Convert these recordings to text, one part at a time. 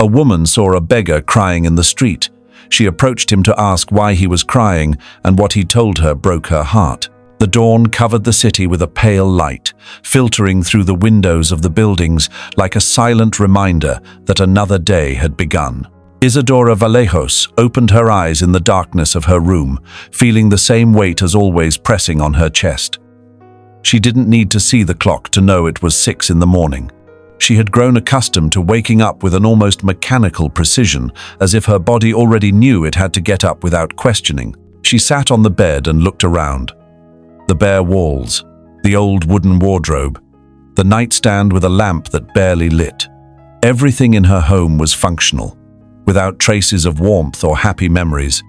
A woman saw a beggar crying in the street. She approached him to ask why he was crying, and what he told her broke her heart. The dawn covered the city with a pale light, filtering through the windows of the buildings like a silent reminder that another day had begun. Isadora Vallejos opened her eyes in the darkness of her room, feeling the same weight as always pressing on her chest. She didn't need to see the clock to know it was 6 in the morning. She had grown accustomed to waking up with an almost mechanical precision, as if her body already knew it had to get up without questioning. She sat on the bed and looked around. The bare walls, the old wooden wardrobe, the nightstand with a lamp that barely lit. Everything in her home was functional, without traces of warmth or happy memories.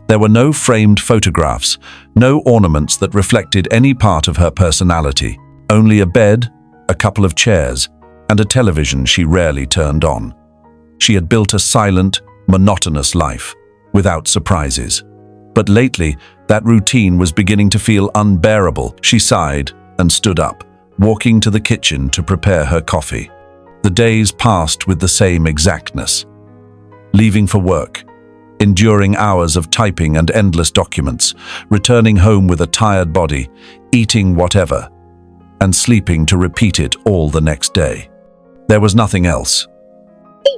There were no framed photographs, no ornaments that reflected any part of her personality. Only a bed, a couple of chairs, and a television she rarely turned on. She had built a silent, monotonous life, without surprises. But lately, that routine was beginning to feel unbearable. She sighed and stood up, walking to the kitchen to prepare her coffee. The days passed with the same exactness. Leaving for work, enduring hours of typing and endless documents, returning home with a tired body, eating whatever, and sleeping to repeat it all the next day. There was nothing else.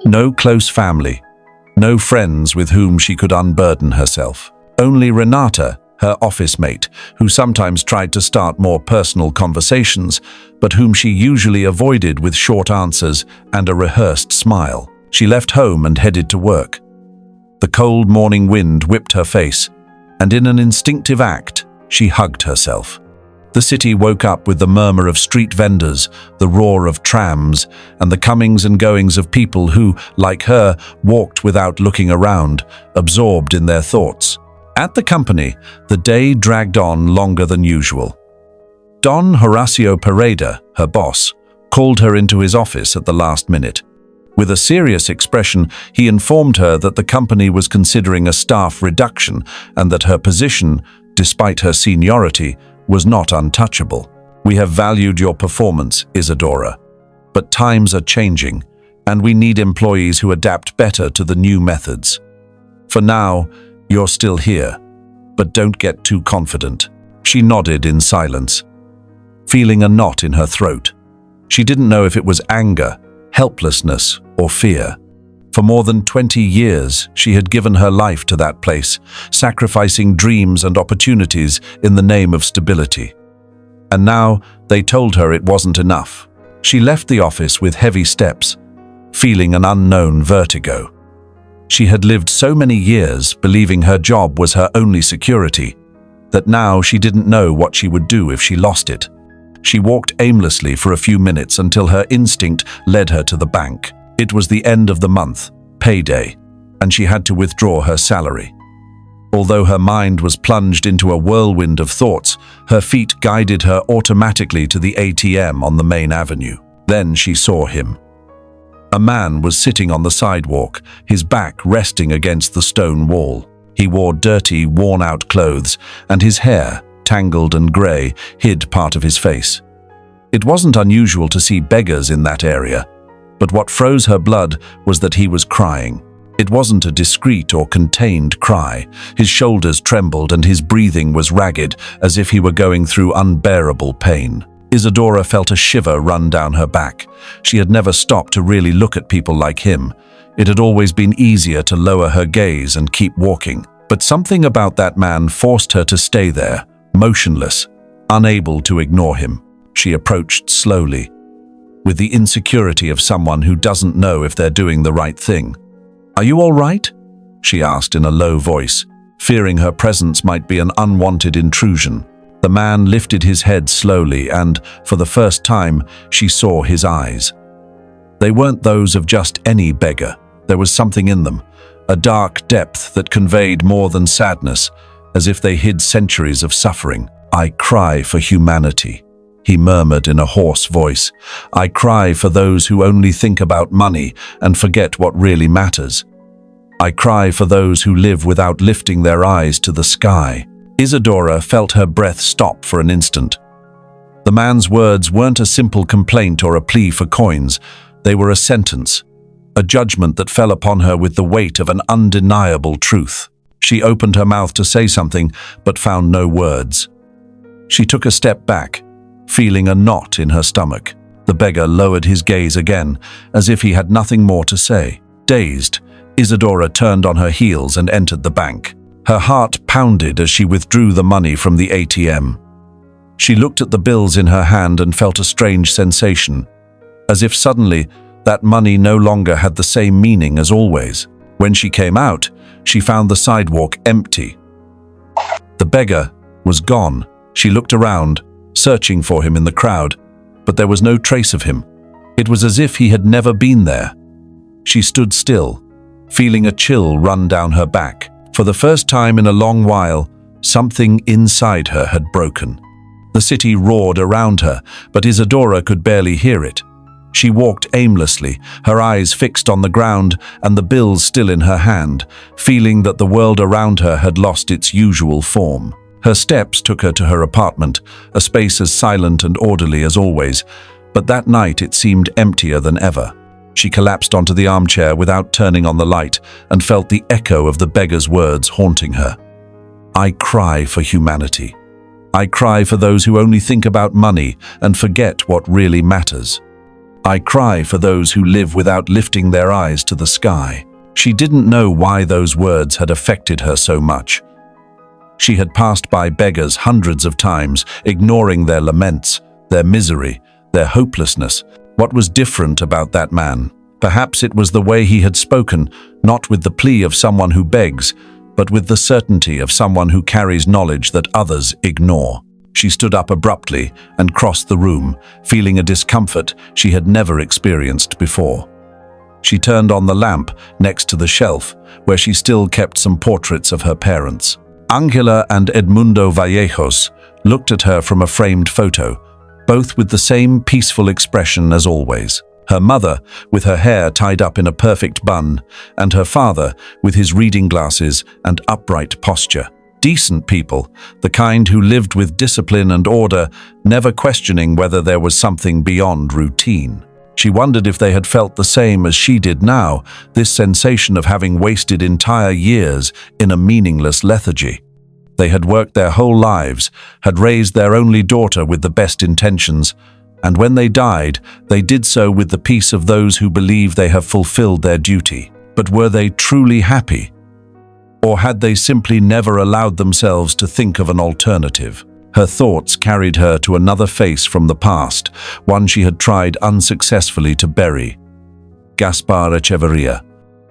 No close family, no friends with whom she could unburden herself. Only Renata, her office mate, who sometimes tried to start more personal conversations, but whom she usually avoided with short answers and a rehearsed smile. She left home and headed to work. The cold morning wind whipped her face, and in an instinctive act, she hugged herself. The city woke up with the murmur of street vendors, the roar of trams, and the comings and goings of people who, like her, walked without looking around, absorbed in their thoughts. At the company, the day dragged on longer than usual. Don Horacio Pereda, her boss, called her into his office at the last minute. With a serious expression, he informed her that the company was considering a staff reduction and that her position, despite her seniority, was not untouchable. "We have valued your performance, Isadora, but times are changing, and we need employees who adapt better to the new methods. For now, you're still here, but don't get too confident." She nodded in silence, feeling a knot in her throat. She didn't know if it was anger, helplessness, or fear. For more than 20 years, she had given her life to that place, sacrificing dreams and opportunities in the name of stability. And now, they told her it wasn't enough. She left the office with heavy steps, feeling an unknown vertigo. She had lived so many years believing her job was her only security, that now she didn't know what she would do if she lost it. She walked aimlessly for a few minutes until her instinct led her to the bank. It was the end of the month, payday, and she had to withdraw her salary. Although her mind was plunged into a whirlwind of thoughts, her feet guided her automatically to the ATM on the main avenue. Then she saw him. A man was sitting on the sidewalk, his back resting against the stone wall. He wore dirty, worn-out clothes, and his hair, tangled and grey, hid part of his face. It wasn't unusual to see beggars in that area, but what froze her blood was that he was crying. It wasn't a discreet or contained cry. His shoulders trembled and his breathing was ragged, as if he were going through unbearable pain. Isadora felt a shiver run down her back. She had never stopped to really look at people like him. It had always been easier to lower her gaze and keep walking. But something about that man forced her to stay there, motionless, unable to ignore him. She approached slowly, with the insecurity of someone who doesn't know if they're doing the right thing. "Are you all right?" she asked in a low voice, fearing her presence might be an unwanted intrusion. The man lifted his head slowly and, for the first time, she saw his eyes. They weren't those of just any beggar. There was something in them, a dark depth that conveyed more than sadness, as if they hid centuries of suffering. "I cry for humanity," he murmured in a hoarse voice. "I cry for those who only think about money and forget what really matters. I cry for those who live without lifting their eyes to the sky." Isadora felt her breath stop for an instant. The man's words weren't a simple complaint or a plea for coins. They were a sentence, a judgment that fell upon her with the weight of an undeniable truth. She opened her mouth to say something, but found no words. She took a step back, feeling a knot in her stomach. The beggar lowered his gaze again, as if he had nothing more to say. Dazed, Isadora turned on her heels and entered the bank. Her heart pounded as she withdrew the money from the ATM. She looked at the bills in her hand and felt a strange sensation, as if suddenly that money no longer had the same meaning as always. When she came out, she found the sidewalk empty. The beggar was gone. She looked around, searching for him in the crowd, but there was no trace of him. It was as if he had never been there. She stood still, feeling a chill run down her back. For the first time in a long while, something inside her had broken. The city roared around her, but Isadora could barely hear it. She walked aimlessly, her eyes fixed on the ground and the bills still in her hand, feeling that the world around her had lost its usual form. Her steps took her to her apartment, a space as silent and orderly as always, but that night it seemed emptier than ever. She collapsed onto the armchair without turning on the light and felt the echo of the beggar's words haunting her. I cry for humanity. I cry for those who only think about money and forget what really matters. I cry for those who live without lifting their eyes to the sky. She didn't know why those words had affected her so much. She had passed by beggars hundreds of times, ignoring their laments, their misery, their hopelessness. What was different about that man? Perhaps it was the way he had spoken, not with the plea of someone who begs, but with the certainty of someone who carries knowledge that others ignore. She stood up abruptly and crossed the room, feeling a discomfort she had never experienced before. She turned on the lamp next to the shelf, where she still kept some portraits of her parents. Angela and Edmundo Vallejos looked at her from a framed photo, both with the same peaceful expression as always. Her mother, with her hair tied up in a perfect bun, and her father, with his reading glasses and upright posture. Decent people, the kind who lived with discipline and order, never questioning whether there was something beyond routine. She wondered if they had felt the same as she did now, this sensation of having wasted entire years in a meaningless lethargy. They had worked their whole lives, had raised their only daughter with the best intentions, and when they died, they did so with the peace of those who believe they have fulfilled their duty. But were they truly happy? Or had they simply never allowed themselves to think of an alternative? Her thoughts carried her to another face from the past, one she had tried unsuccessfully to bury. Gaspar Echeverria.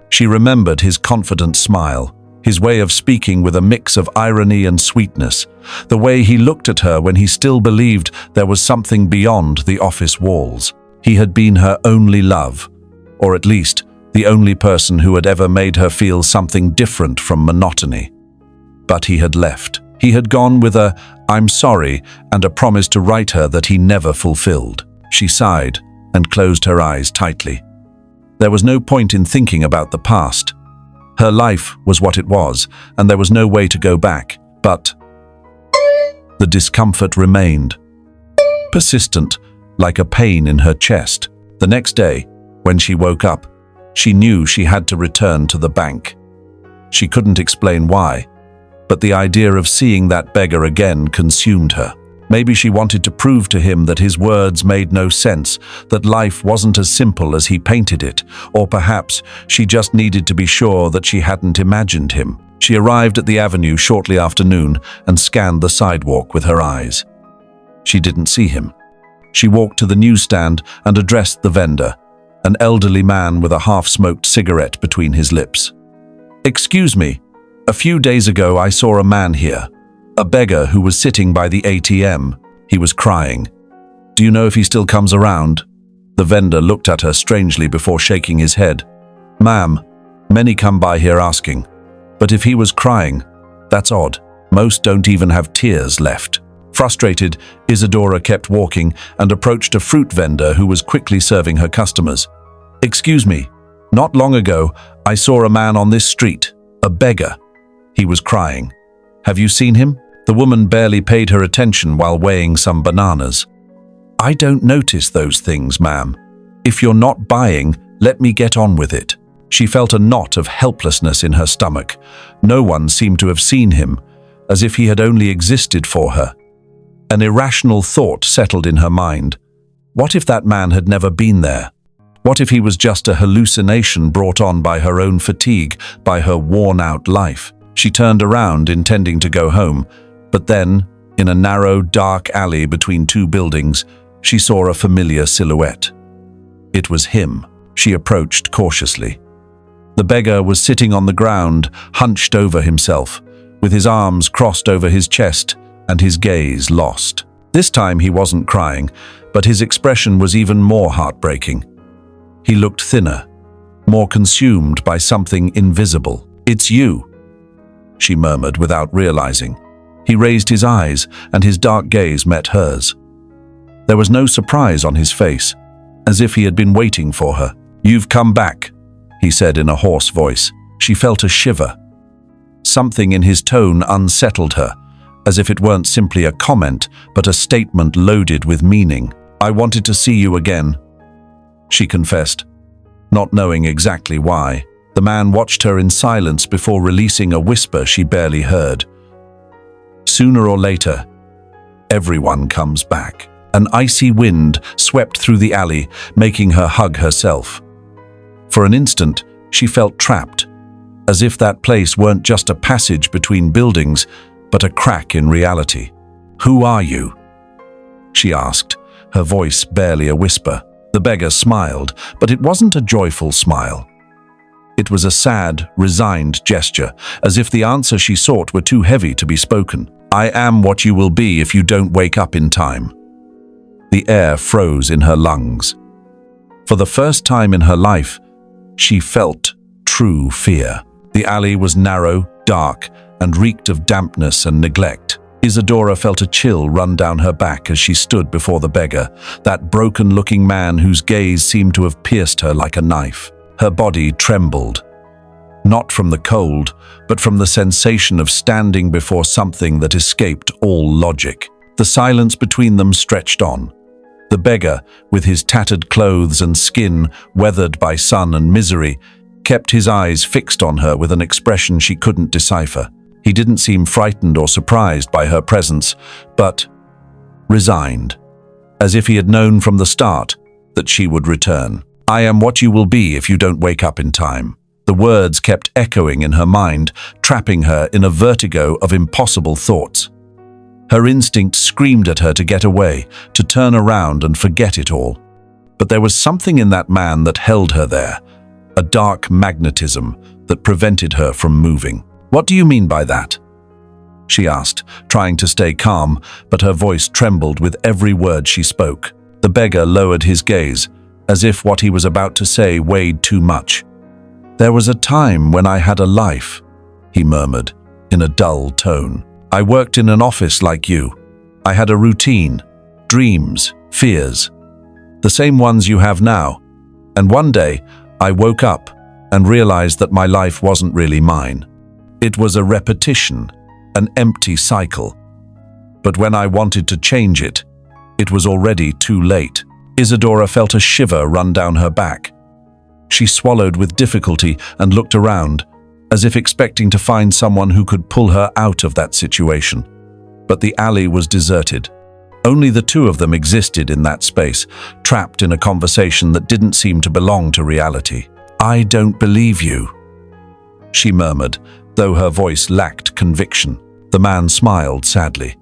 She remembered his confident smile, his way of speaking with a mix of irony and sweetness, the way he looked at her when he still believed there was something beyond the office walls. He had been her only love, or at least the only person who had ever made her feel something different from monotony. But he had left. He had gone with a "I'm sorry" and a promise to write her that he never fulfilled. She sighed and closed her eyes tightly. There was no point in thinking about the past. Her life was what it was, and there was no way to go back. But the discomfort remained, persistent, like a pain in her chest. The next day, when she woke up, she knew she had to return to the bank. She couldn't explain why, but the idea of seeing that beggar again consumed her. Maybe she wanted to prove to him that his words made no sense, that life wasn't as simple as he painted it, or perhaps she just needed to be sure that she hadn't imagined him. She arrived at the avenue shortly after noon and scanned the sidewalk with her eyes. She didn't see him. She walked to the newsstand and addressed the vendor, an elderly man with a half-smoked cigarette between his lips. "Excuse me, a few days ago I saw a man here, a beggar who was sitting by the ATM. He was crying. Do you know if he still comes around?" The vendor looked at her strangely before shaking his head. "Ma'am, many come by here asking. But if he was crying, that's odd. Most don't even have tears left." Frustrated, Isadora kept walking and approached a fruit vendor who was quickly serving her customers. "Excuse me, not long ago I saw a man on this street, a beggar. He was crying. Have you seen him?" The woman barely paid her attention while weighing some bananas. "I don't notice those things, ma'am. If you're not buying, Let me get on with it. She felt a knot of helplessness in her stomach. No one seemed to have seen him, as if he had only existed for her. An irrational thought settled in her mind. What if that man had never been there? What if he was just a hallucination brought on by her own fatigue, by her worn-out life? She turned around, intending to go home, but then, in a narrow, dark alley between two buildings, she saw a familiar silhouette. It was him. She approached cautiously. The beggar was sitting on the ground, hunched over himself, with his arms crossed over his chest and his gaze lost. This time he wasn't crying, but his expression was even more heartbreaking. He looked thinner, more consumed by something invisible. "It's you," she murmured without realizing. He raised his eyes, and his dark gaze met hers. There was no surprise on his face, as if he had been waiting for her. "You've come back," he said in a hoarse voice. She felt a shiver. Something in his tone unsettled her, as if it weren't simply a comment, but a statement loaded with meaning. "I wanted to see you again," she confessed, not knowing exactly why. The man watched her in silence before releasing a whisper she barely heard. "Sooner or later, everyone comes back." An icy wind swept through the alley, making her hug herself. For an instant, she felt trapped, as if that place weren't just a passage between buildings, but a crack in reality. "Who are you?" she asked, her voice barely a whisper. The beggar smiled, but it wasn't a joyful smile. It was a sad, resigned gesture, as if the answer she sought were too heavy to be spoken. "I am what you will be if you don't wake up in time." The air froze in her lungs. For the first time in her life, she felt true fear. The alley was narrow, dark, and reeked of dampness and neglect. Isadora felt a chill run down her back as she stood before the beggar, that broken-looking man whose gaze seemed to have pierced her like a knife. Her body trembled, not from the cold, but from the sensation of standing before something that escaped all logic. The silence between them stretched on. The beggar, with his tattered clothes and skin weathered by sun and misery, kept his eyes fixed on her with an expression she couldn't decipher. He didn't seem frightened or surprised by her presence, but resigned, as if he had known from the start that she would return. "I am what you will be if you don't wake up in time." The words kept echoing in her mind, trapping her in a vertigo of impossible thoughts. Her instinct screamed at her to get away, to turn around and forget it all. But there was something in that man that held her there, a dark magnetism that prevented her from moving. "What do you mean by that?" she asked, trying to stay calm, but her voice trembled with every word she spoke. The beggar lowered his gaze, as if what he was about to say weighed too much. "There was a time when I had a life," he murmured, in a dull tone. "I worked in an office like you. I had a routine, dreams, fears, the same ones you have now. And one day, I woke up and realized that my life wasn't really mine. It was a repetition, an empty cycle. But when I wanted to change it, it was already too late." Isadora felt a shiver run down her back. She swallowed with difficulty and looked around, as if expecting to find someone who could pull her out of that situation. But the alley was deserted. Only the two of them existed in that space, trapped in a conversation that didn't seem to belong to reality. "I don't believe you," she murmured, though her voice lacked conviction. The man smiled sadly.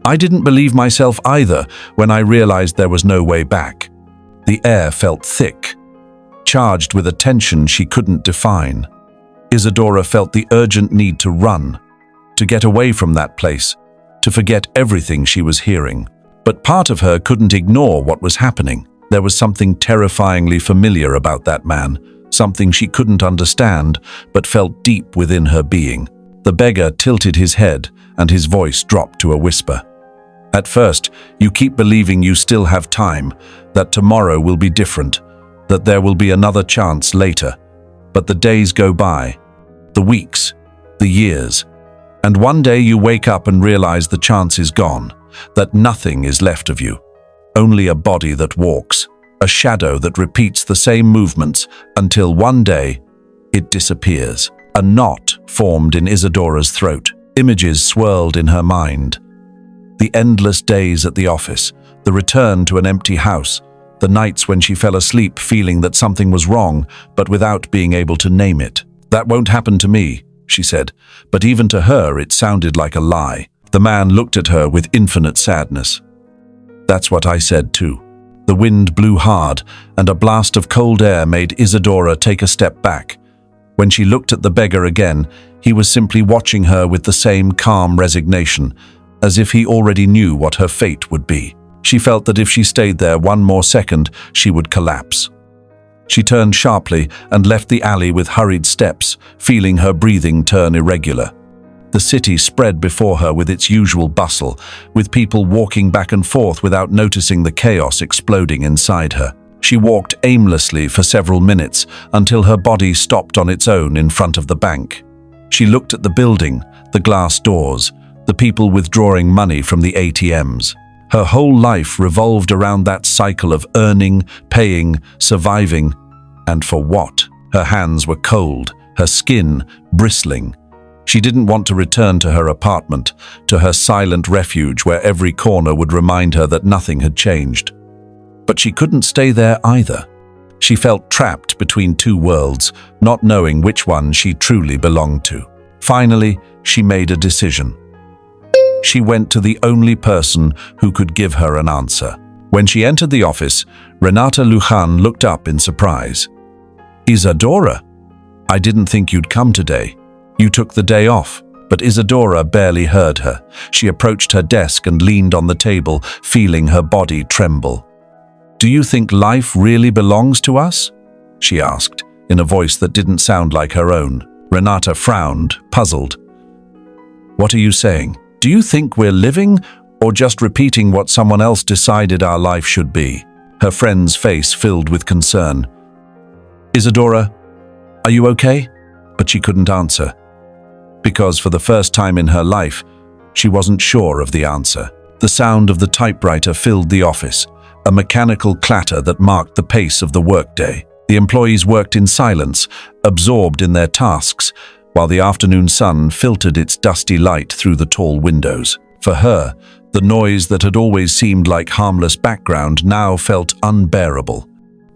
"I didn't believe myself either when I realized there was no way back." The air felt thick, charged with a tension she couldn't define. Isadora felt the urgent need to run, to get away from that place, to forget everything she was hearing. But part of her couldn't ignore what was happening. There was something terrifyingly familiar about that man, something she couldn't understand, but felt deep within her being. The beggar tilted his head, and his voice dropped to a whisper. "At first, you keep believing you still have time, that tomorrow will be different, that there will be another chance later. But the days go by, the weeks, the years, and one day you wake up and realize the chance is gone, that nothing is left of you, only a body that walks. a shadow that repeats the same movements until one day it disappears. A knot formed in Isadora's throat. Images swirled in her mind. The endless days at the office, the return to an empty house, the nights when she fell asleep feeling that something was wrong, but without being able to name it. "That won't happen to me," she said, but even to her it sounded like a lie. The man looked at her with infinite sadness. "That's what I said too." The wind blew hard, and a blast of cold air made Isadora take a step back. When she looked at the beggar again, he was simply watching her with the same calm resignation, as if he already knew what her fate would be. She felt that if she stayed there one more second, she would collapse. She turned sharply and left the alley with hurried steps, feeling her breathing turn irregular. The city spread before her with its usual bustle, with people walking back and forth without noticing the chaos exploding inside her. She walked aimlessly for several minutes until her body stopped on its own in front of the bank. She looked at the building, the glass doors, the people withdrawing money from the ATMs. Her whole life revolved around that cycle of earning, paying, surviving, and for what? Her hands were cold, her skin bristling. She didn't want to return to her apartment, to her silent refuge where every corner would remind her that nothing had changed. But she couldn't stay there either. She felt trapped between two worlds, not knowing which one she truly belonged to. Finally, she made a decision. She went to the only person who could give her an answer. When she entered the office, Renata Lujan looked up in surprise. "Isadora, I didn't think you'd come today. You took the day off." But Isadora barely heard her. She approached her desk and leaned on the table, feeling her body tremble. "Do you think life really belongs to us?" she asked, in a voice that didn't sound like her own. Renata frowned, puzzled. "What are you saying? Do you think we're living, or just repeating what someone else decided our life should be?" Her friend's face filled with concern. "Isadora, are you okay?" But she couldn't answer. Because for the first time in her life, she wasn't sure of the answer. The sound of the typewriter filled the office, a mechanical clatter that marked the pace of the workday. The employees worked in silence, absorbed in their tasks, while the afternoon sun filtered its dusty light through the tall windows. For her, the noise that had always seemed like harmless background now felt unbearable.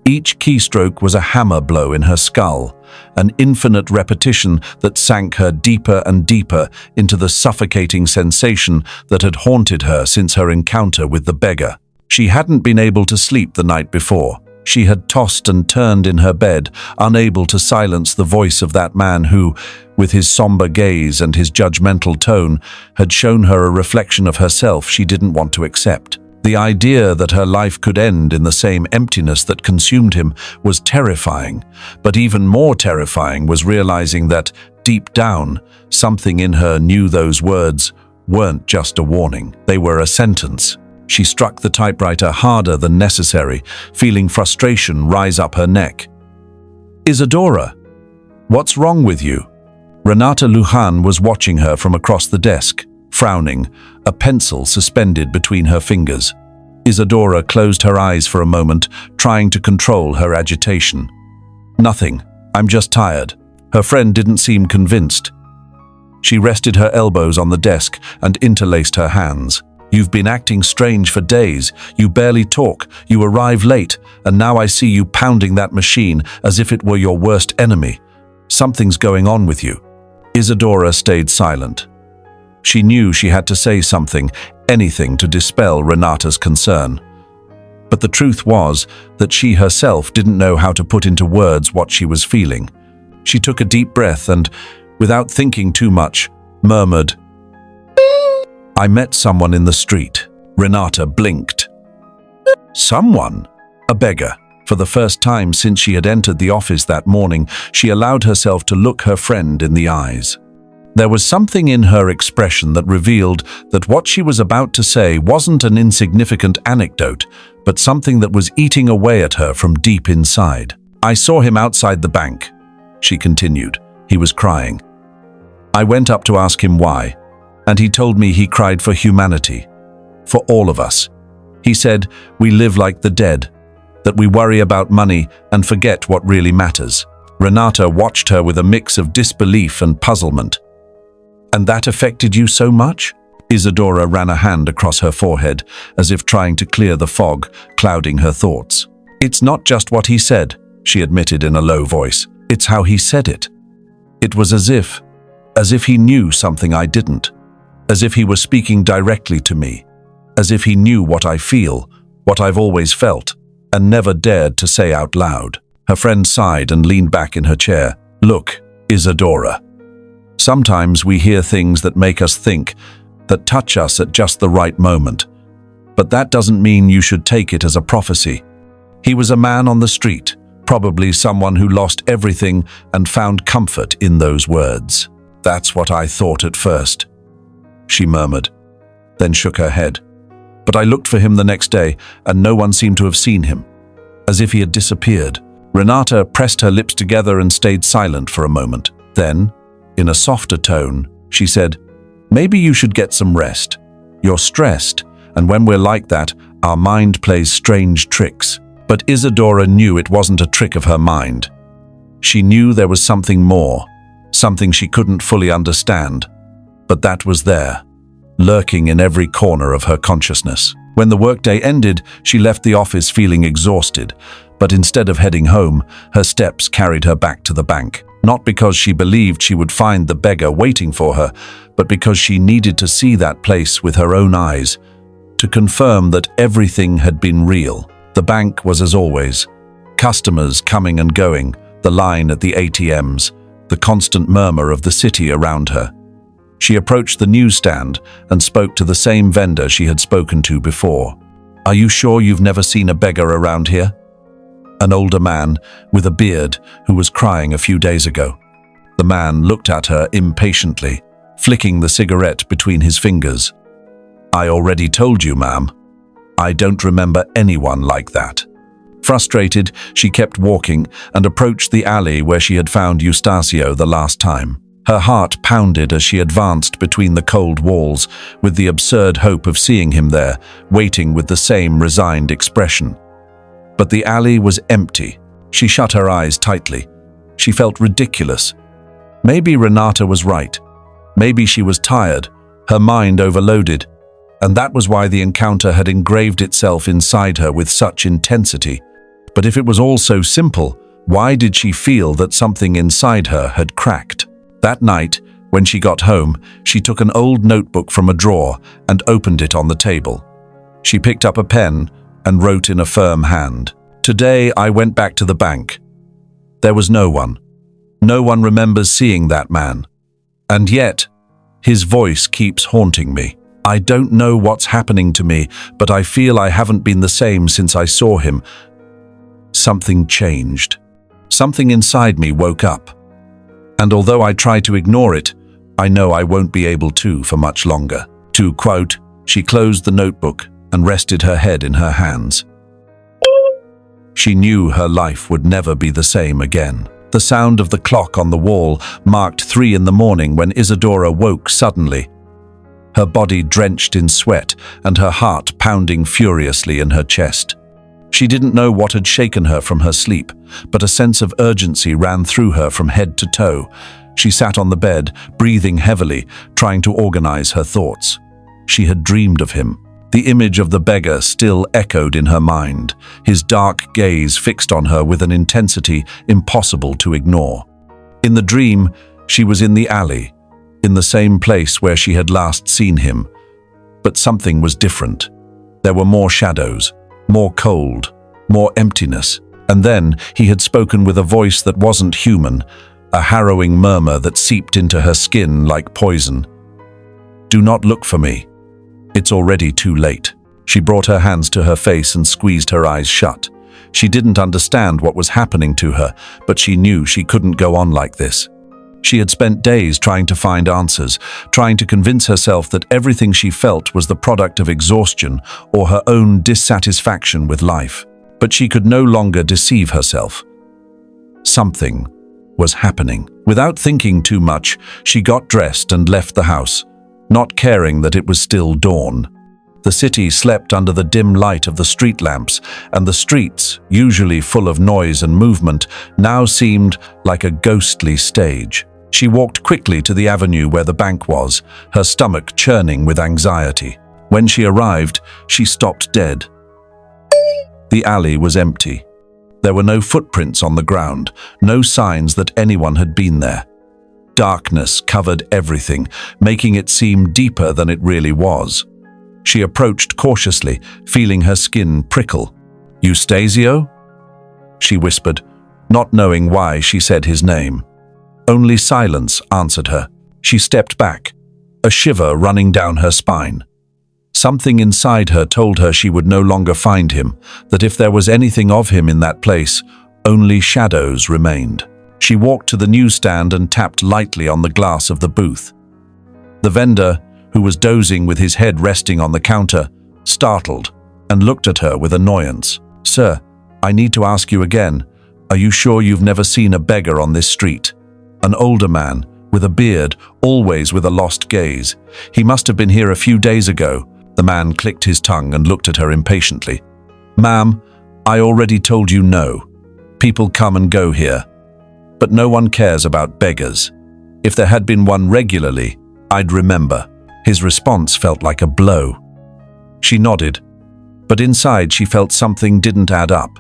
Each keystroke was a hammer blow in her skull, an infinite repetition that sank her deeper and deeper into the suffocating sensation that had haunted her since her encounter with the beggar. She hadn't been able to sleep the night before. She had tossed and turned in her bed, unable to silence the voice of that man who, with his somber gaze and his judgmental tone, had shown her a reflection of herself she didn't want to accept. The idea that her life could end in the same emptiness that consumed him was terrifying, but even more terrifying was realizing that, deep down, something in her knew those words weren't just a warning, they were a sentence. She struck the typewriter harder than necessary, feeling frustration rise up her neck. "Isadora, what's wrong with you?" Renata Lujan was watching her from across the desk, frowning, a pencil suspended between her fingers. Isadora closed her eyes for a moment, trying to control her agitation. "Nothing, I'm just tired." Her friend didn't seem convinced. She rested her elbows on the desk and interlaced her hands. "You've been acting strange for days. You barely talk, you arrive late, and now I see you pounding that machine as if it were your worst enemy. Something's going on with you." Isadora stayed silent. She knew she had to say something, anything to dispel Renata's concern. But the truth was that she herself didn't know how to put into words what she was feeling. She took a deep breath and, without thinking too much, murmured, "I met someone in the street." Renata blinked. Someone? A beggar. For the first time since she had entered the office that morning, she allowed herself to look her friend in the eyes. There was something in her expression that revealed that what she was about to say wasn't an insignificant anecdote, but something that was eating away at her from deep inside. "I saw him outside the bank," she continued. "He was crying. I went up to ask him why, and he told me he cried for humanity, for all of us. He said, we live like the dead, that we worry about money and forget what really matters. Renata watched her with a mix of disbelief and puzzlement. And that affected you so much? Isadora ran a hand across her forehead, as if trying to clear the fog, clouding her thoughts. It's not just what he said, she admitted in a low voice. It's how he said it. It was as if he knew something I didn't. As if he were speaking directly to me. As if he knew what I feel, what I've always felt, and never dared to say out loud. Her friend sighed and leaned back in her chair. Look, Isadora. Sometimes we hear things that make us think, that touch us at just the right moment. But that doesn't mean you should take it as a prophecy. He was a man on the street, probably someone who lost everything and found comfort in those words. That's what I thought at first, she murmured, then shook her head. But I looked for him the next day, and no one seemed to have seen him, as if he had disappeared. Renata pressed her lips together and stayed silent for a moment. Then, in a softer tone, she said, Maybe you should get some rest. You're stressed, and when we're like that, our mind plays strange tricks. But Isadora knew it wasn't a trick of her mind. She knew there was something more, something she couldn't fully understand, but that was there, lurking in every corner of her consciousness. When the workday ended, she left the office feeling exhausted, but instead of heading home, her steps carried her back to the bank. Not because she believed she would find the beggar waiting for her, but because she needed to see that place with her own eyes, to confirm that everything had been real. The bank was as always. Customers coming and going, the line at the ATMs, the constant murmur of the city around her. She approached the newsstand and spoke to the same vendor she had spoken to before. Are you sure you've never seen a beggar around here? An older man with a beard who was crying a few days ago. The man looked at her impatiently, flicking the cigarette between his fingers. I already told you, ma'am. I don't remember anyone like that. Frustrated, she kept walking and approached the alley where she had found Eustacio the last time. Her heart pounded as she advanced between the cold walls, with the absurd hope of seeing him there, waiting with the same resigned expression. But the alley was empty. She shut her eyes tightly. She felt ridiculous. Maybe Renata was right. Maybe she was tired, her mind overloaded, and that was why the encounter had engraved itself inside her with such intensity. But if it was all so simple, why did she feel that something inside her had cracked? That night, when she got home, she took an old notebook from a drawer and opened it on the table. She picked up a pen and wrote in a firm hand, Today I went back to the bank. There was no one. No one remembers seeing that man. And yet, his voice keeps haunting me. I don't know what's happening to me, but I feel I haven't been the same since I saw him. Something changed. Something inside me woke up. And although I try to ignore it, I know I won't be able to for much longer. To quote, she closed the notebook and rested her head in her hands. She knew her life would never be the same again. The sound of the clock on the wall marked 3 in the morning when Isadora woke suddenly, her body drenched in sweat and her heart pounding furiously in her chest. She didn't know what had shaken her from her sleep, but a sense of urgency ran through her from head to toe. She sat on the bed, breathing heavily, trying to organize her thoughts. She had dreamed of him. The image of the beggar still echoed in her mind, his dark gaze fixed on her with an intensity impossible to ignore. In the dream, she was in the alley, in the same place where she had last seen him. But something was different. There were more shadows, more cold, more emptiness. And then he had spoken with a voice that wasn't human, a harrowing murmur that seeped into her skin like poison. Do not look for me. It's already too late. She brought her hands to her face and squeezed her eyes shut. She didn't understand what was happening to her, but she knew she couldn't go on like this. She had spent days trying to find answers, trying to convince herself that everything she felt was the product of exhaustion or her own dissatisfaction with life. But she could no longer deceive herself. Something was happening. Without thinking too much, she got dressed and left the house, not caring that it was still dawn. The city slept under the dim light of the street lamps, and the streets, usually full of noise and movement, now seemed like a ghostly stage. She walked quickly to the avenue where the bank was, her stomach churning with anxiety. When she arrived, she stopped dead. The alley was empty. There were no footprints on the ground, no signs that anyone had been there. Darkness covered everything, making it seem deeper than it really was. She approached cautiously, feeling her skin prickle. "Eustasio?" she whispered, not knowing why she said his name. Only silence answered her. She stepped back, a shiver running down her spine. Something inside her told her she would no longer find him, that if there was anything of him in that place, only shadows remained. She walked to the newsstand and tapped lightly on the glass of the booth. The vendor, who was dozing with his head resting on the counter, startled and looked at her with annoyance. "Sir, I need to ask you again. Are you sure you've never seen a beggar on this street?" An older man, with a beard, always with a lost gaze. "He must have been here a few days ago." The man clicked his tongue and looked at her impatiently. "Ma'am, I already told you no. People come and go here. But no one cares about beggars. If there had been one regularly, I'd remember." His response felt like a blow. She nodded, but inside she felt something didn't add up.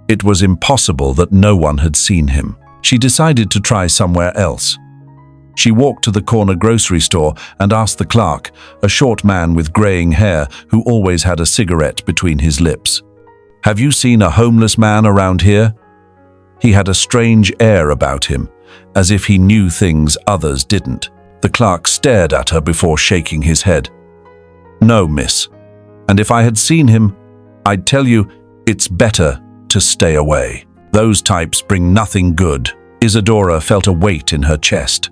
It was impossible that no one had seen him. She decided to try somewhere else. She walked to the corner grocery store and asked the clerk, a short man with graying hair who always had a cigarette between his lips. "Have you seen a homeless man around here?" He had a strange air about him, as if he knew things others didn't. The clerk stared at her before shaking his head. "No, miss. And if I had seen him, I'd tell you it's better to stay away. Those types bring nothing good." Isadora felt a weight in her chest.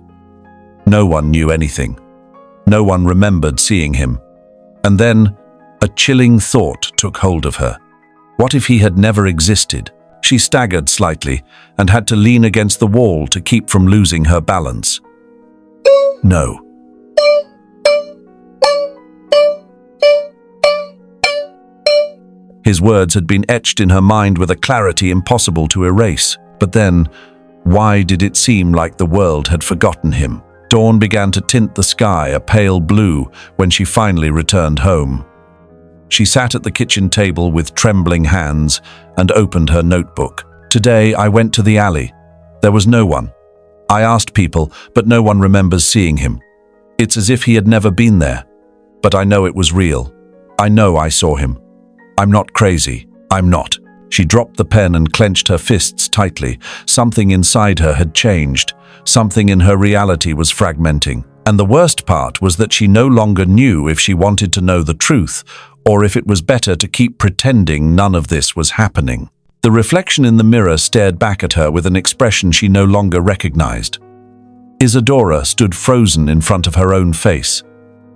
No one knew anything. No one remembered seeing him. And then, a chilling thought took hold of her. What if he had never existed? She staggered slightly and had to lean against the wall to keep from losing her balance. No. His words had been etched in her mind with a clarity impossible to erase. But then, why did it seem like the world had forgotten him? Dawn began to tint the sky a pale blue when she finally returned home. She sat at the kitchen table with trembling hands and opened her notebook. "Today I went to the alley. There was no one. I asked people, but no one remembers seeing him. It's as if he had never been there. But I know it was real. I know I saw him. I'm not crazy. I'm not." She dropped the pen and clenched her fists tightly. Something inside her had changed. Something in her reality was fragmenting. And the worst part was that she no longer knew if she wanted to know the truth or if it was better to keep pretending none of this was happening. The reflection in the mirror stared back at her with an expression she no longer recognized. Isadora stood frozen in front of her own face,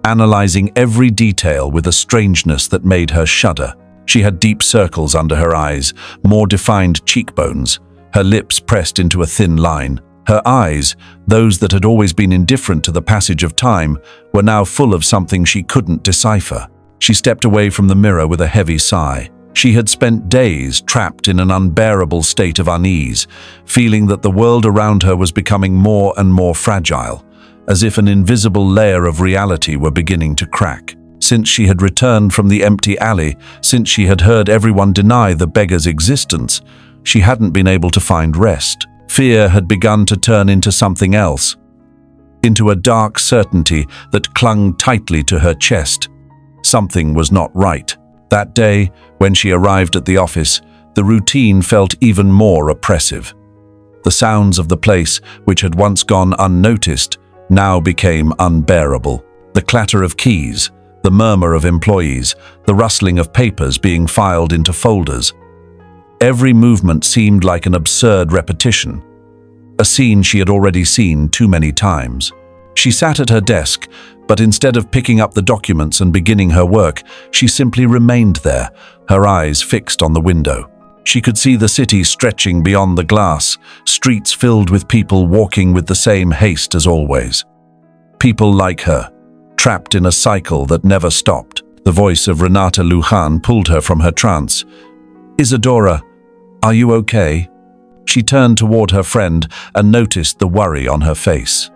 analyzing every detail with a strangeness that made her shudder. She had deep circles under her eyes, more defined cheekbones, her lips pressed into a thin line. Her eyes, those that had always been indifferent to the passage of time, were now full of something she couldn't decipher. She stepped away from the mirror with a heavy sigh. She had spent days trapped in an unbearable state of unease, feeling that the world around her was becoming more and more fragile, as if an invisible layer of reality were beginning to crack. Since she had returned from the empty alley, since she had heard everyone deny the beggar's existence, she hadn't been able to find rest. Fear had begun to turn into something else, into a dark certainty that clung tightly to her chest. Something was not right. That day, when she arrived at the office, the routine felt even more oppressive. The sounds of the place, which had once gone unnoticed, now became unbearable. The clatter of keys, the murmur of employees, the rustling of papers being filed into folders. Every movement seemed like an absurd repetition, a scene she had already seen too many times. She sat at her desk, but instead of picking up the documents and beginning her work, she simply remained there, her eyes fixed on the window. She could see the city stretching beyond the glass, streets filled with people walking with the same haste as always. People like her, trapped in a cycle that never stopped. The voice of Renata Lujan pulled her from her trance. "Isadora, are you okay?" She turned toward her friend and noticed the worry on her face.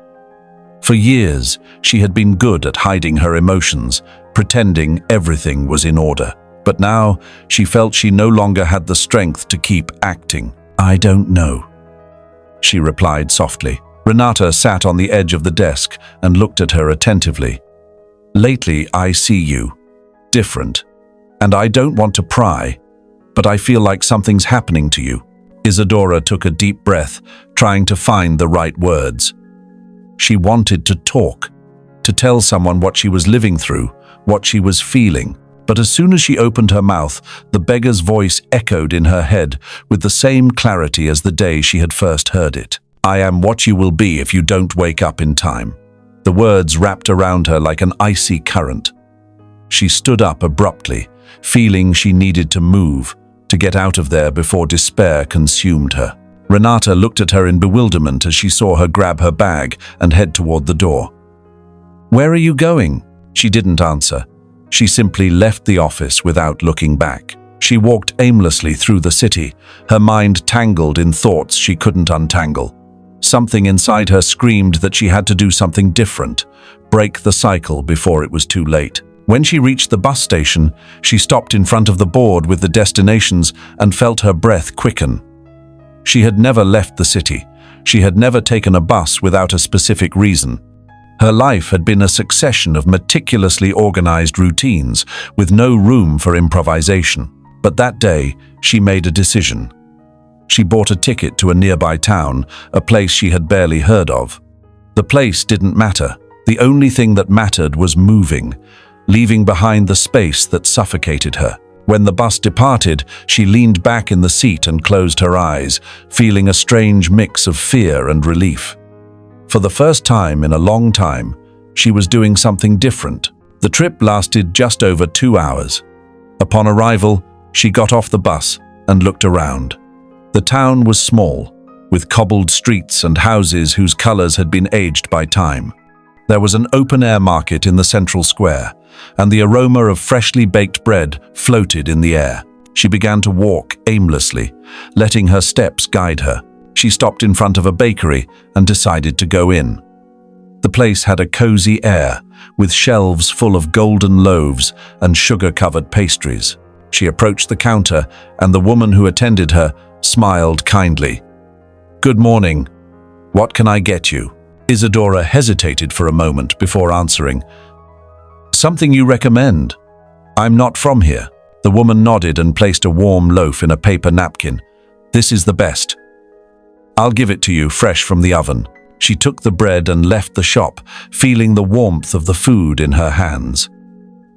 For years, she had been good at hiding her emotions, pretending everything was in order. But now, she felt she no longer had the strength to keep acting. "I don't know," she replied softly. Renata sat on the edge of the desk and looked at her attentively. "Lately, I see you different, and I don't want to pry, but I feel like something's happening to you." Isadora took a deep breath, trying to find the right words. She wanted to talk, to tell someone what she was living through, what she was feeling. But as soon as she opened her mouth, the beggar's voice echoed in her head with the same clarity as the day she had first heard it. "I am what you will be if you don't wake up in time." The words wrapped around her like an icy current. She stood up abruptly, feeling she needed to move, to get out of there before despair consumed her. Renata looked at her in bewilderment as she saw her grab her bag and head toward the door. "Where are you going?" She didn't answer. She simply left the office without looking back. She walked aimlessly through the city, her mind tangled in thoughts she couldn't untangle. Something inside her screamed that she had to do something different, break the cycle before it was too late. When she reached the bus station, she stopped in front of the board with the destinations and felt her breath quicken. She had never left the city. She had never taken a bus without a specific reason. Her life had been a succession of meticulously organized routines with no room for improvisation. But that day, she made a decision. She bought a ticket to a nearby town, a place she had barely heard of. The place didn't matter. The only thing that mattered was moving, leaving behind the space that suffocated her. When the bus departed, she leaned back in the seat and closed her eyes, feeling a strange mix of fear and relief. For the first time in a long time, she was doing something different. The trip lasted just over 2 hours. Upon arrival, she got off the bus and looked around. The town was small, with cobbled streets and houses whose colors had been aged by time. There was an open-air market in the central square, and the aroma of freshly baked bread floated in the air. She began to walk aimlessly, letting her steps guide her. She stopped in front of a bakery and decided to go in. The place had a cozy air, with shelves full of golden loaves and sugar-covered pastries. She approached the counter, and the woman who attended her smiled kindly. "Good morning. What can I get you?" Isadora hesitated for a moment before answering. "Something you recommend? I'm not from here." The woman nodded and placed a warm loaf in a paper napkin. "This is the best. I'll give it to you fresh from the oven." She took the bread and left the shop, feeling the warmth of the food in her hands.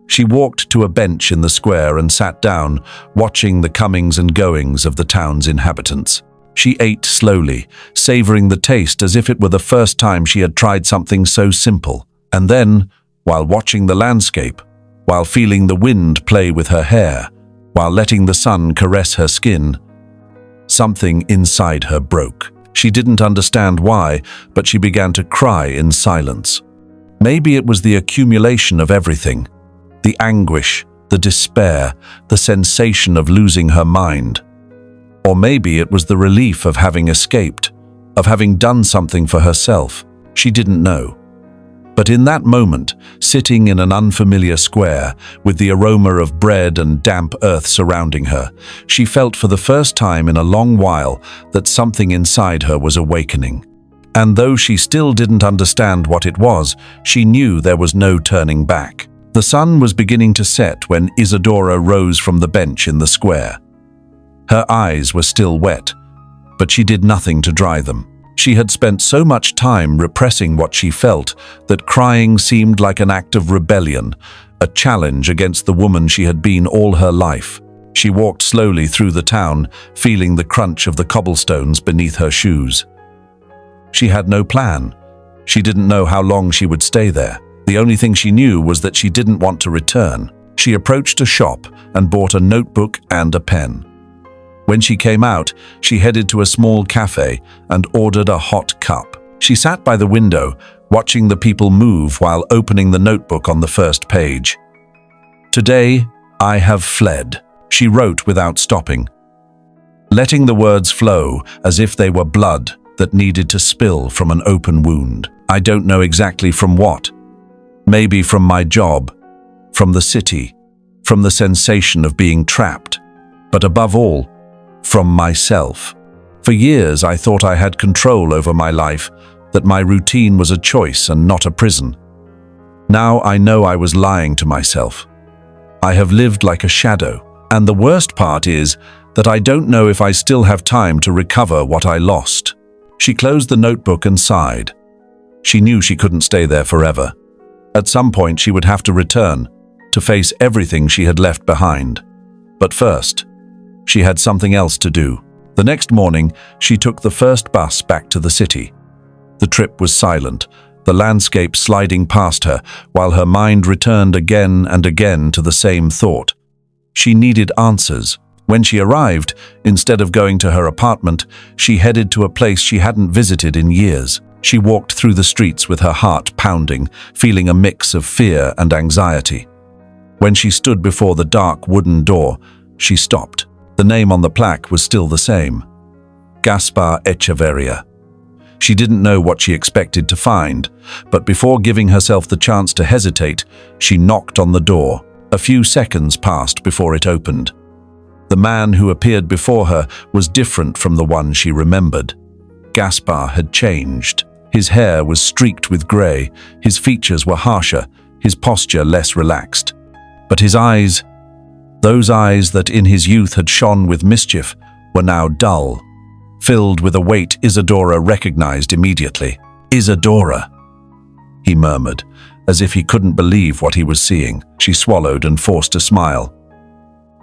She walked to a bench in the square and sat down, watching the comings and goings of the town's inhabitants. She ate slowly, savoring the taste as if it were the first time she had tried something so simple. And then, while watching the landscape, while feeling the wind play with her hair, while letting the sun caress her skin, something inside her broke. She didn't understand why, but she began to cry in silence. Maybe it was the accumulation of everything. The anguish, the despair, the sensation of losing her mind. Or maybe it was the relief of having escaped, of having done something for herself. She didn't know. But in that moment, sitting in an unfamiliar square, with the aroma of bread and damp earth surrounding her, she felt for the first time in a long while that something inside her was awakening. And though she still didn't understand what it was, she knew there was no turning back. The sun was beginning to set when Isadora rose from the bench in the square. Her eyes were still wet, but she did nothing to dry them. She had spent so much time repressing what she felt that crying seemed like an act of rebellion, a challenge against the woman she had been all her life. She walked slowly through the town, feeling the crunch of the cobblestones beneath her shoes. She had no plan. She didn't know how long she would stay there. The only thing she knew was that she didn't want to return. She approached a shop and bought a notebook and a pen. When she came out, she headed to a small cafe and ordered a hot cup. She sat by the window, watching the people move while opening the notebook on the first page. Today, I have fled, she wrote without stopping, letting the words flow as if they were blood that needed to spill from an open wound. I don't know exactly from what. Maybe from my job, from the city, from the sensation of being trapped, but above all, from myself. For years, I thought I had control over my life, that my routine was a choice and not a prison. Now I know I was lying to myself. I have lived like a shadow, and the worst part is that I don't know if I still have time to recover what I lost. She closed the notebook and sighed. She knew she couldn't stay there forever. At some point, she would have to return, to face everything she had left behind. But first, she had something else to do. The next morning, she took the first bus back to the city. The trip was silent, the landscape sliding past her, while her mind returned again and again to the same thought. She needed answers. When she arrived, instead of going to her apartment, she headed to a place she hadn't visited in years. She walked through the streets with her heart pounding, feeling a mix of fear and anxiety. When she stood before the dark wooden door, she stopped. The name on the plaque was still the same: Gaspar Echeverria. She didn't know what she expected to find, but before giving herself the chance to hesitate, she knocked on the door. A few seconds passed before it opened. The man who appeared before her was different from the one she remembered. Gaspar had changed. His hair was streaked with grey, his features were harsher, his posture less relaxed. But his eyes, those eyes that in his youth had shone with mischief, were now dull, filled with a weight Isadora recognized immediately. "Isadora," he murmured, as if he couldn't believe what he was seeing. She swallowed and forced a smile.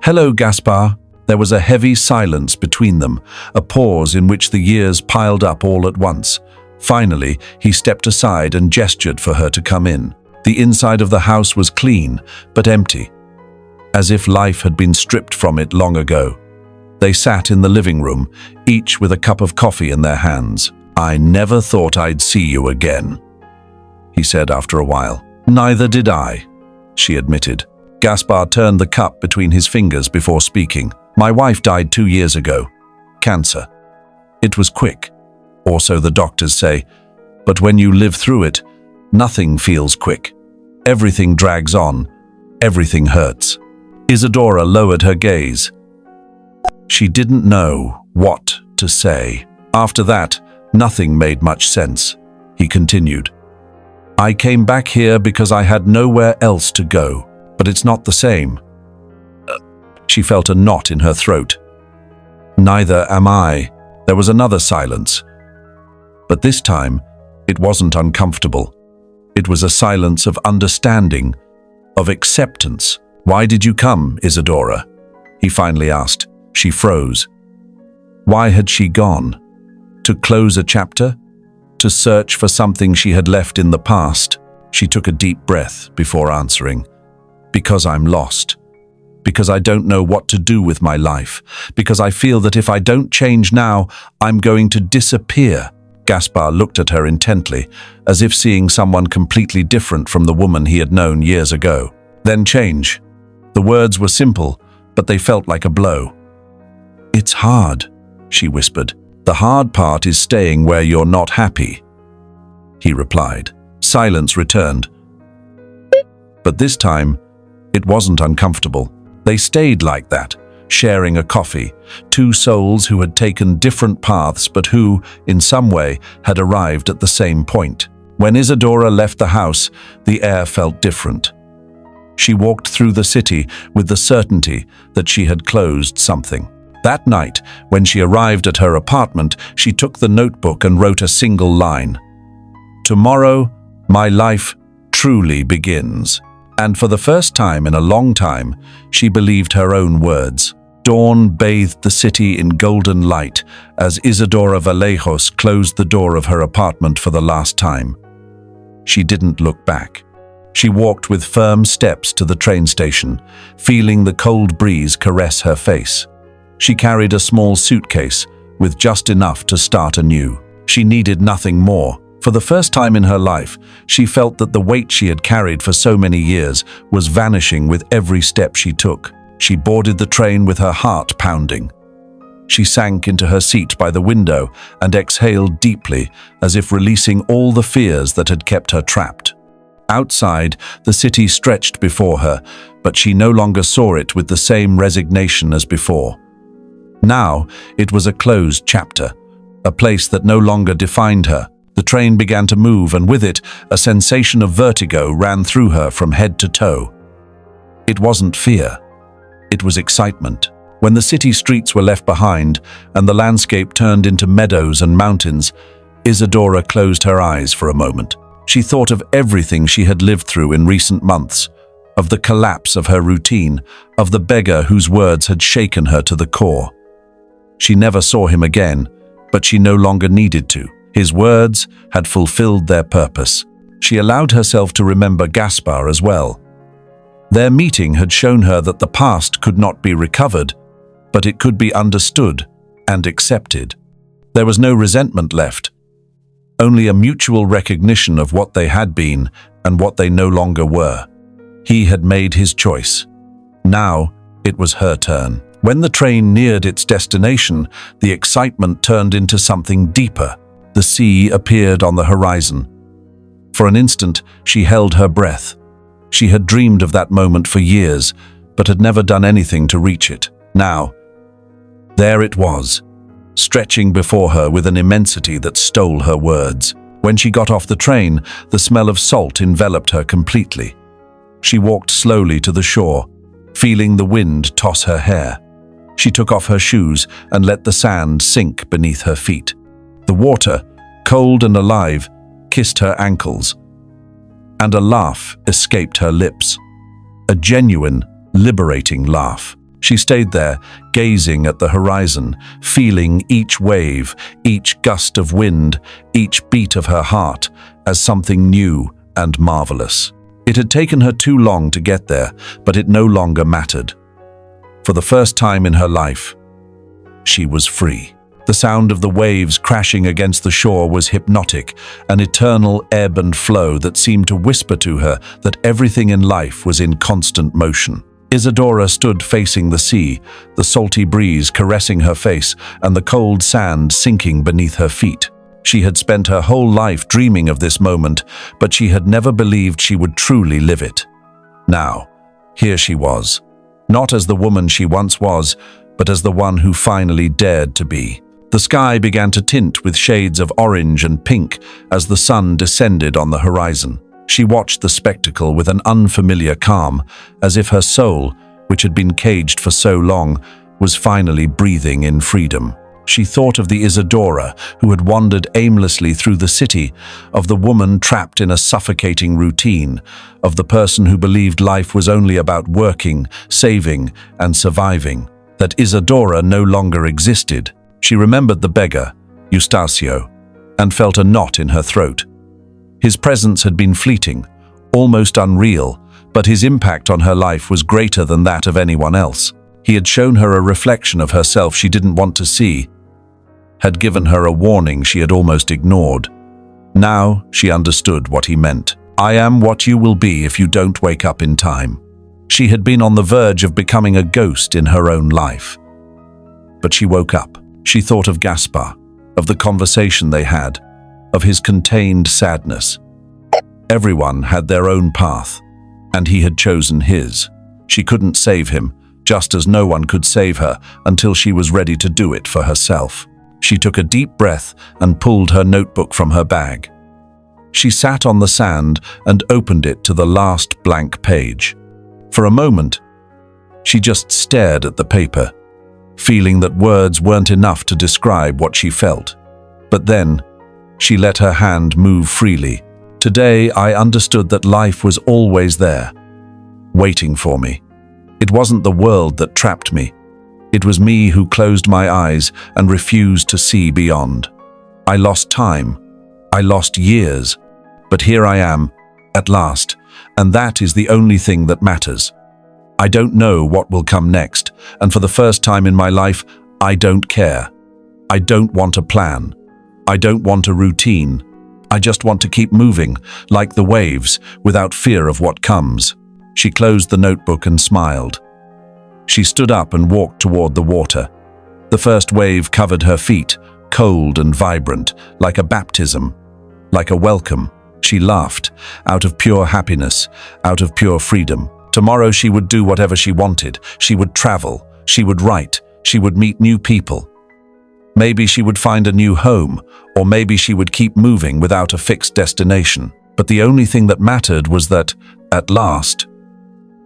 "Hello, Gaspar." There was a heavy silence between them, a pause in which the years piled up all at once. Finally, he stepped aside and gestured for her to come in. The inside of the house was clean, but empty, as if life had been stripped from it long ago. They sat in the living room, each with a cup of coffee in their hands. "I never thought I'd see you again," he said after a while. "Neither did I," she admitted. Gaspar turned the cup between his fingers before speaking. "My wife died 2 years ago. Cancer. It was quick, or so the doctors say, but when you live through it, nothing feels quick. Everything drags on. Everything hurts." Isadora lowered her gaze. She didn't know what to say. After that, nothing made much sense. He continued, "I came back here because I had nowhere else to go, but it's not the same." She felt a knot in her throat. "Neither am I." There was another silence. But this time, it wasn't uncomfortable. It was a silence of understanding, of acceptance. "Why did you come, Isadora?" he finally asked. She froze. Why had she gone? To close a chapter? To search for something she had left in the past? She took a deep breath before answering. "Because I'm lost. Because I don't know what to do with my life. Because I feel that if I don't change now, I'm going to disappear." Gaspar looked at her intently, as if seeing someone completely different from the woman he had known years ago. "Then change." The words were simple, but they felt like a blow. "It's hard," she whispered. "The hard part is staying where you're not happy," he replied. Silence returned. But this time, it wasn't uncomfortable. They stayed like that, sharing a coffee, two souls who had taken different paths but who, in some way, had arrived at the same point. When Isadora left the house, the air felt different. She walked through the city with the certainty that she had closed something. That night, when she arrived at her apartment, she took the notebook and wrote a single line. "Tomorrow, my life truly begins." And for the first time in a long time, she believed her own words. Dawn bathed the city in golden light as Isadora Vallejos closed the door of her apartment for the last time. She didn't look back. She walked with firm steps to the train station, feeling the cold breeze caress her face. She carried a small suitcase with just enough to start anew. She needed nothing more. For the first time in her life, she felt that the weight she had carried for so many years was vanishing with every step she took. She boarded the train with her heart pounding. She sank into her seat by the window and exhaled deeply, as if releasing all the fears that had kept her trapped. Outside, the city stretched before her, but she no longer saw it with the same resignation as before. Now, it was a closed chapter, a place that no longer defined her. The train began to move, and with it, a sensation of vertigo ran through her from head to toe. It wasn't fear. It was excitement. When the city streets were left behind and the landscape turned into meadows and mountains, Isadora closed her eyes for a moment. She thought of everything she had lived through in recent months, of the collapse of her routine, of the beggar whose words had shaken her to the core. She never saw him again, but she no longer needed to. His words had fulfilled their purpose. She allowed herself to remember Gaspar as well. Their meeting had shown her that the past could not be recovered, but it could be understood and accepted. There was no resentment left, only a mutual recognition of what they had been and what they no longer were. He had made his choice. Now it was her turn. When the train neared its destination, the excitement turned into something deeper. The sea appeared on the horizon. For an instant, she held her breath. She had dreamed of that moment for years, but had never done anything to reach it. Now, there it was, stretching before her with an immensity that stole her words. When she got off the train, the smell of salt enveloped her completely. She walked slowly to the shore, feeling the wind toss her hair. She took off her shoes and let the sand sink beneath her feet. The water, cold and alive, kissed her ankles, and a laugh escaped her lips. A genuine, liberating laugh. She stayed there, gazing at the horizon, feeling each wave, each gust of wind, each beat of her heart as something new and marvelous. It had taken her too long to get there, but it no longer mattered. For the first time in her life, she was free. The sound of the waves crashing against the shore was hypnotic, an eternal ebb and flow that seemed to whisper to her that everything in life was in constant motion. Isadora stood facing the sea, the salty breeze caressing her face and the cold sand sinking beneath her feet. She had spent her whole life dreaming of this moment, but she had never believed she would truly live it. Now, here she was, not as the woman she once was, but as the one who finally dared to be. The sky began to tint with shades of orange and pink as the sun descended on the horizon. She watched the spectacle with an unfamiliar calm, as if her soul, which had been caged for so long, was finally breathing in freedom. She thought of the Isadora who had wandered aimlessly through the city, of the woman trapped in a suffocating routine, of the person who believed life was only about working, saving, and surviving. That Isadora no longer existed. She remembered the beggar, Eustacio, and felt a knot in her throat. His presence had been fleeting, almost unreal, but his impact on her life was greater than that of anyone else. He had shown her a reflection of herself she didn't want to see, had given her a warning she had almost ignored. Now she understood what he meant. I am what you will be if you don't wake up in time. She had been on the verge of becoming a ghost in her own life. But she woke up. She thought of Gaspar, of the conversation they had, of his contained sadness. Everyone had their own path, and he had chosen his. She couldn't save him, just as no one could save her until she was ready to do it for herself. She took a deep breath and pulled her notebook from her bag. She sat on the sand and opened it to the last blank page. For a moment, she just stared at the paper, feeling that words weren't enough to describe what she felt. But then, she let her hand move freely. Today, I understood that life was always there, waiting for me. It wasn't the world that trapped me. It was me who closed my eyes and refused to see beyond. I lost time. I lost years. But here I am, at last, and that is the only thing that matters. I don't know what will come next, and for the first time in my life, I don't care. I don't want a plan. I don't want a routine. I just want to keep moving, like the waves, without fear of what comes." She closed the notebook and smiled. She stood up and walked toward the water. The first wave covered her feet, cold and vibrant, like a baptism, like a welcome. She laughed, out of pure happiness, out of pure freedom. Tomorrow she would do whatever she wanted. She would travel, she would write, she would meet new people. Maybe she would find a new home, or maybe she would keep moving without a fixed destination. But the only thing that mattered was that, at last,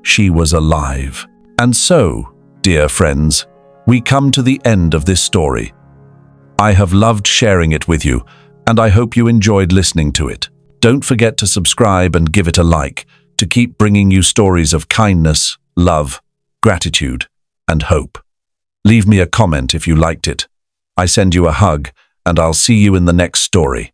she was alive. And so, dear friends, we come to the end of this story. I have loved sharing it with you, and I hope you enjoyed listening to it. Don't forget to subscribe and give it a like to keep bringing you stories of kindness, love, gratitude, and hope. Leave me a comment if you liked it. I send you a hug, and I'll see you in the next story.